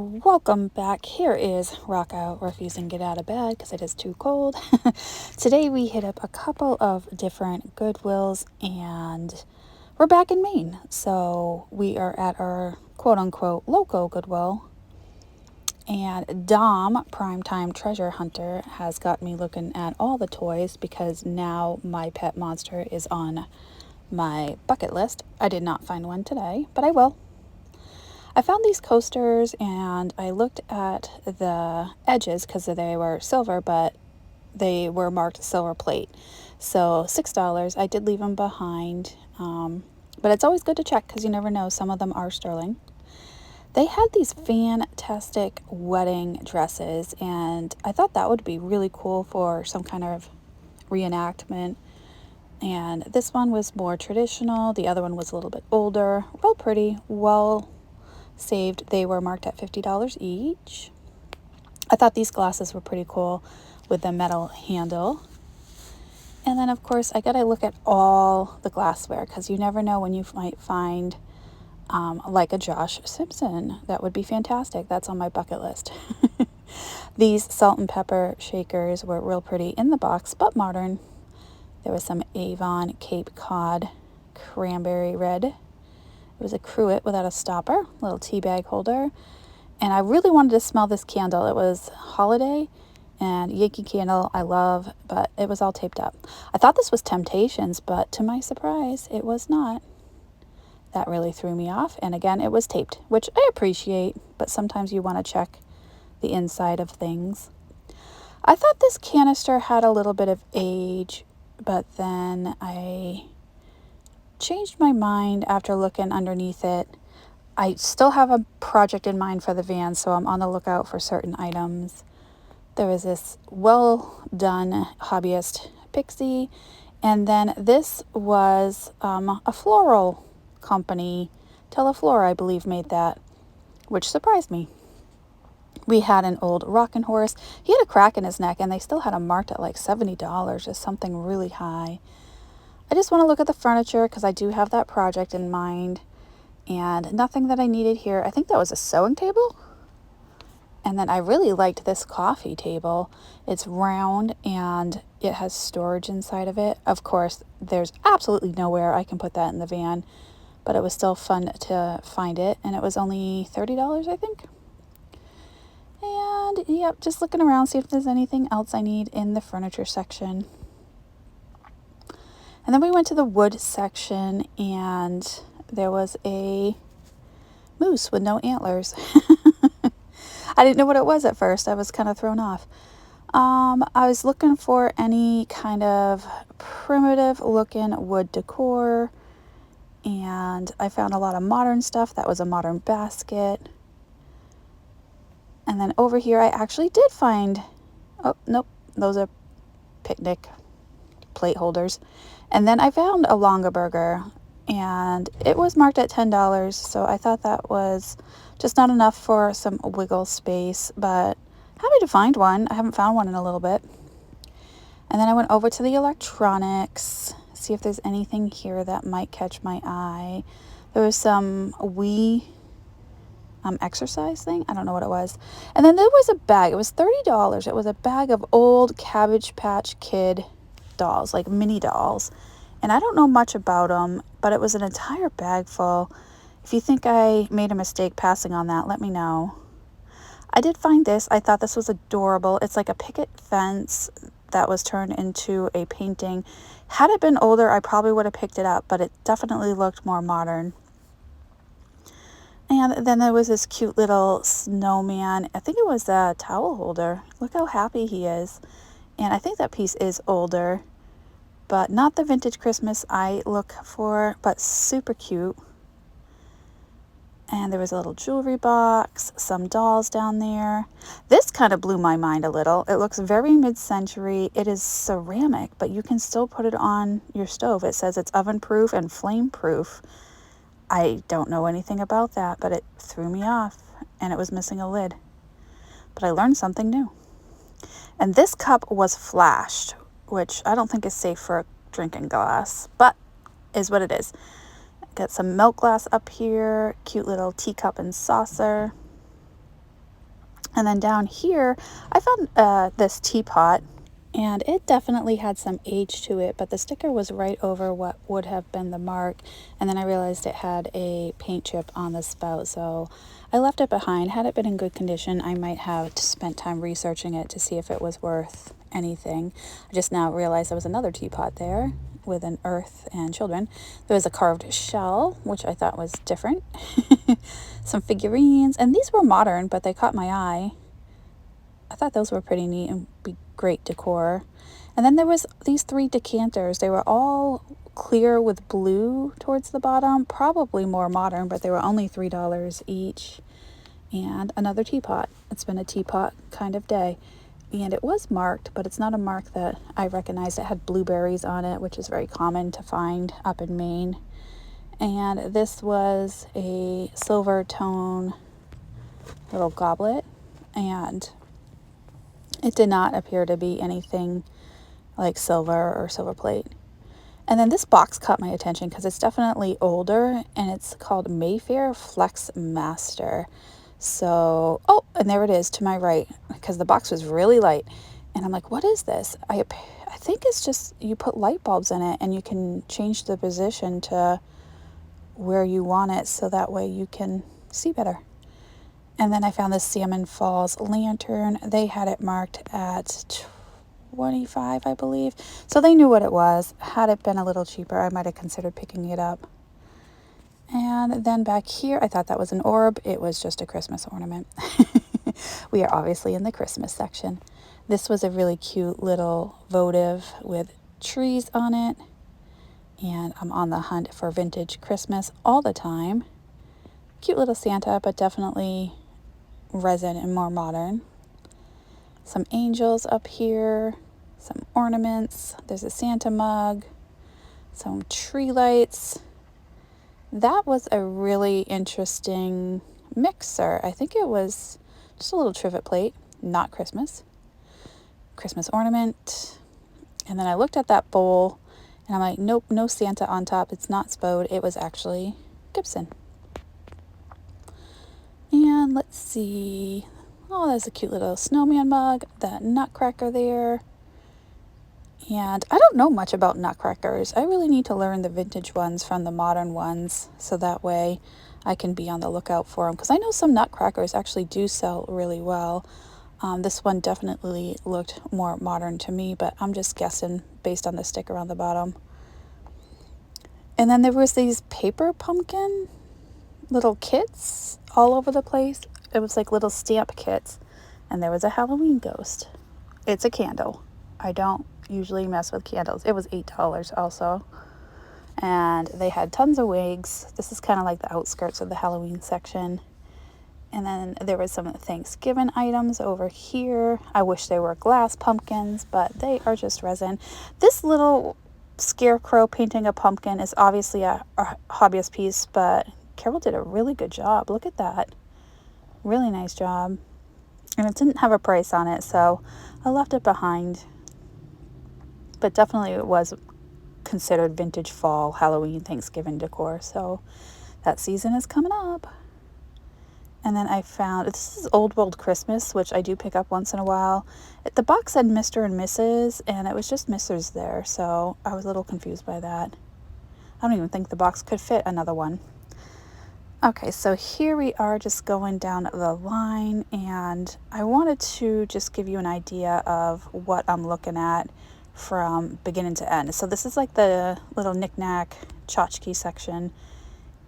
Welcome back. Here is Rocco refusing to get out of bed because it is too cold. Today we hit up a couple of different Goodwills and we're back in Maine. So we are at our quote unquote local Goodwill. And Dom, Primetime Treasure Hunter, has got me looking at all the toys because now my pet monster is on my bucket list. I did not find one today, but I will. I found these coasters and I looked at the edges because they were silver, but they were marked silver plate. So $6. I did leave them behind, but it's always good to check because you never know. Some of them are sterling. They had these fantastic wedding dresses, and I thought that would be really cool for some kind of reenactment. And this one was more traditional. The other one was a little bit older, real pretty, well saved. They were marked at $50 each. I thought these glasses were pretty cool with the metal handle. And then of course I gotta look at all the glassware because you never know when you might find like a Josh Simpson. That would be fantastic. That's on my bucket list. These salt and pepper shakers were real pretty in the box, but modern. There was some Avon Cape Cod cranberry red. It was a cruet without a stopper, little tea bag holder. And I really wanted to smell this candle. It was holiday and Yankee Candle I love, but it was all taped up. I thought this was Temptations, but to my surprise, it was not. That really threw me off. And again, it was taped, which I appreciate, but sometimes you want to check the inside of things. I thought this canister had a little bit of age, but then I changed my mind after looking underneath it. I still have a project in mind for the van, so I'm on the lookout for certain items. There was this well done hobbyist pixie, and then this was a floral company. Teleflora, I believe, made that, which surprised me. We had an old rocking horse. He had a crack in his neck, and they still had him marked at like $70, just something really high. I just want to look at the furniture because I do have that project in mind, and nothing that I needed here. I think that was a sewing table. And then I really liked this coffee table. It's round and it has storage inside of it. Of course, there's absolutely nowhere I can put that in the van, but it was still fun to find it. And it was only $30, I think. And yep, just looking around, see if there's anything else I need in the furniture section. And then we went to the wood section, and there was a moose with no antlers. I didn't know what it was at first. I was kind of thrown off. I was looking for any kind of primitive looking wood decor, and I found a lot of modern stuff. That was a modern basket. And then over here I actually did find, oh nope, those are picnic plate holders. And then I found a Longaberger, and it was marked at $10, so I thought that was just not enough for some wiggle space, but happy to find one. I haven't found one in a little bit. And then I went over to the electronics, see if there's anything here that might catch my eye. There was some Wii exercise thing. I don't know what it was. And then there was a bag. It was $30. It was a bag of old Cabbage Patch Kid dolls, like mini dolls. And I don't know much about them, but it was an entire bag full. If you think I made a mistake passing on that, let me know. I did find this. I thought this was adorable. It's like a picket fence that was turned into a painting. Had it been older, I probably would have picked it up, but it definitely looked more modern. And then there was this cute little snowman. I think it was a towel holder. Look how happy he is. And I think that piece is older, but not the vintage Christmas I look for, but super cute. And there was a little jewelry box, some dolls down there. This kind of blew my mind a little. It looks very mid-century. It is ceramic, but you can still put it on your stove. It says it's oven-proof and flame-proof. I don't know anything about that, but it threw me off, and it was missing a lid. But I learned something new. And this cup was flashed, which I don't think is safe for a drinking glass, but is what it is. Got some milk glass up here, cute little teacup and saucer. And then down here, I found this teapot, and it definitely had some age to it, but the sticker was right over what would have been the mark. And then I realized it had a paint chip on the spout, so I left it behind. Had it been in good condition, I might have spent time researching it to see if it was worth anything. I just now realized there was another teapot there with an earth and children. There was a carved shell, which I thought was different. Some figurines, and these were modern, but they caught my eye. I thought those were pretty neat and be great decor. And then there was these 3 decanters. They were all clear with blue towards the bottom, probably more modern, but they were only $3 each. And another teapot. It's been a teapot kind of day. And it was marked, but it's not a mark that I recognized. It had blueberries on it, which is very common to find up in Maine. And this was a silver tone little goblet, and it did not appear to be anything like silver or silver plate. And then this box caught my attention because it's definitely older, and it's called Mayfair Flex Master. So, oh, and there it is to my right, because the box was really light. And I'm like, what is this? I think it's just you put light bulbs in it, and you can change the position to where you want it, so that way you can see better. And then I found this Salmon Falls lantern. They had it marked at $25, I believe. So they knew what it was. Had it been a little cheaper, I might have considered picking it up. And then back here, I thought that was an orb. It was just a Christmas ornament. We are obviously in the Christmas section. This was a really cute little votive with trees on it. And I'm on the hunt for vintage Christmas all the time. Cute little Santa, but definitely resin and more modern. Some angels up here, some ornaments. There's a Santa mug, some tree lights. That was a really interesting mixer. I think it was just a little trivet plate, not Christmas. Christmas ornament. And then I looked at that bowl and I'm like, nope, no Santa on top. It's not Spode. It was actually Gibson. And let's see. Oh, there's a cute little snowman mug, that nutcracker there. And I don't know much about nutcrackers. I really need to learn the vintage ones from the modern ones, so that way I can be on the lookout for them. Because I know some nutcrackers actually do sell really well. This one definitely looked more modern to me, but I'm just guessing based on the sticker on the bottom. And then there was these paper pumpkin little kits all over the place. It was like little stamp kits. And there was a Halloween ghost. It's a candle. I don't usually mess with candles. It was $8 also. And they had tons of wigs. This is kind of like the outskirts of the Halloween section. And then there was some Thanksgiving items over here. I wish they were glass pumpkins, but they are just resin. This little scarecrow painting a pumpkin is obviously a hobbyist piece, but Carol did a really good job. Look at that. Really nice job. And it didn't have a price on it, so I left it behind. But definitely it was considered vintage fall, Halloween, Thanksgiving decor. So that season is coming up. And then I found, this is Old World Christmas, which I do pick up once in a while. The box said Mr. and Mrs., and it was just Mrs. there, so I was a little confused by that. I don't even think the box could fit another one. Okay, so here we are just going down the line, and I wanted to just give you an idea of what I'm looking at from beginning to end. So this is like the little knickknack tchotchke section,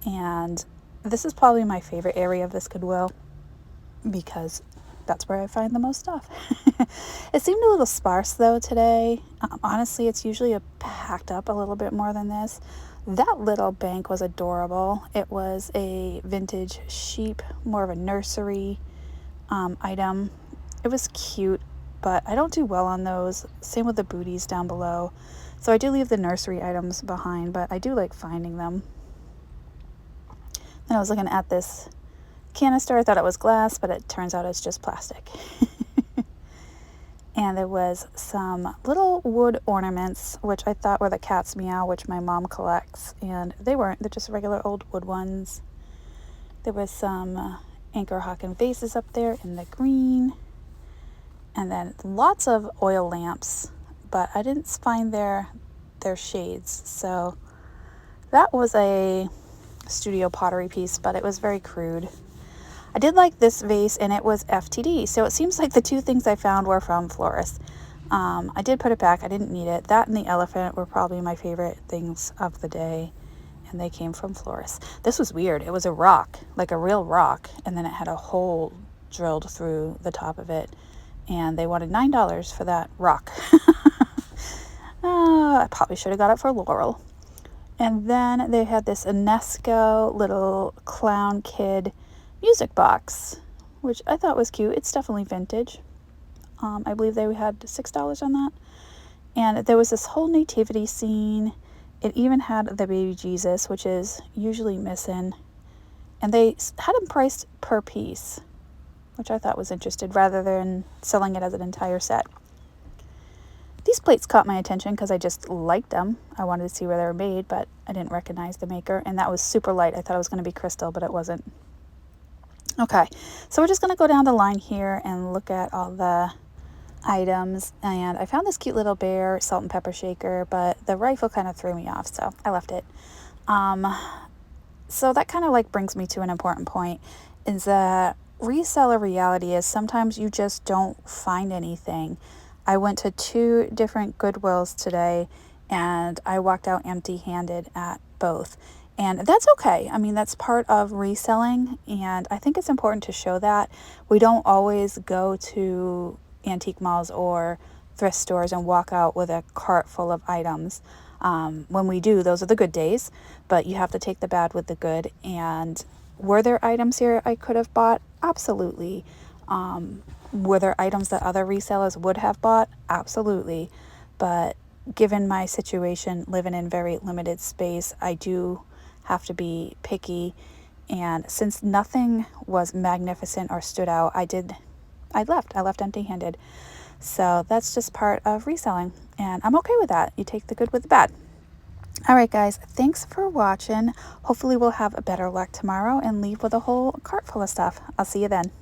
and this is probably my favorite area of this Goodwill because that's where I find the most stuff. It seemed a little sparse though today. Honestly, it's usually packed up a little bit more than this. That little bank was adorable. It was a vintage sheep, more of a nursery item. It was cute, but I don't do well on those. Same with the booties down below. So I do leave the nursery items behind, but I do like finding them. Then I was looking at this canister. I thought it was glass, but it turns out it's just plastic. And there was some little wood ornaments, which I thought were the cat's meow, which my mom collects. And they weren't. They're just regular old wood ones. There was some Anchor Hawken vases up there in the green. And then lots of oil lamps, but I didn't find their shades. So that was a studio pottery piece, but it was very crude. I did like this vase, and it was FTD. So it seems like the two things I found were from florists. I did put it back. I didn't need it. That and the elephant were probably my favorite things of the day, and they came from florists. This was weird. It was a rock, like a real rock, and then it had a hole drilled through the top of it, and they wanted $9 for that rock. I probably should have got it for Laurel. And then they had this UNESCO little clown kid music box, which I thought was cute. It's definitely vintage. I believe they had $6 on that. And there was this whole nativity scene. It even had the baby Jesus, which is usually missing. And they had them priced per piece, which I thought was interesting, rather than selling it as an entire set. These plates caught my attention because I just liked them. I wanted to see where they were made, but I didn't recognize the maker. And that was super light. I thought it was going to be crystal, but it wasn't. Okay, so we're just going to go down the line here and look at all the items. And I found this cute little bear salt and pepper shaker, but the rifle kind of threw me off, so I left it. So that kind of like brings me to an important point, is that reseller reality is sometimes you just don't find anything. I went to 2 different Goodwills today, and I walked out empty-handed at both. And that's okay. I mean, that's part of reselling, and I think it's important to show that. We don't always go to antique malls or thrift stores and walk out with a cart full of items. When we do, those are the good days, but you have to take the bad with the good. And were there items here I could have bought? Absolutely. Were there items that other resellers would have bought? Absolutely. But given my situation, living in very limited space, I do have to be picky. And since nothing was magnificent or stood out, I left empty-handed. So that's just part of reselling, and I'm okay with that. You take the good with the bad. All right, guys, thanks for watching. Hopefully we'll have a better luck tomorrow and leave with a whole cart full of stuff. I'll see you then.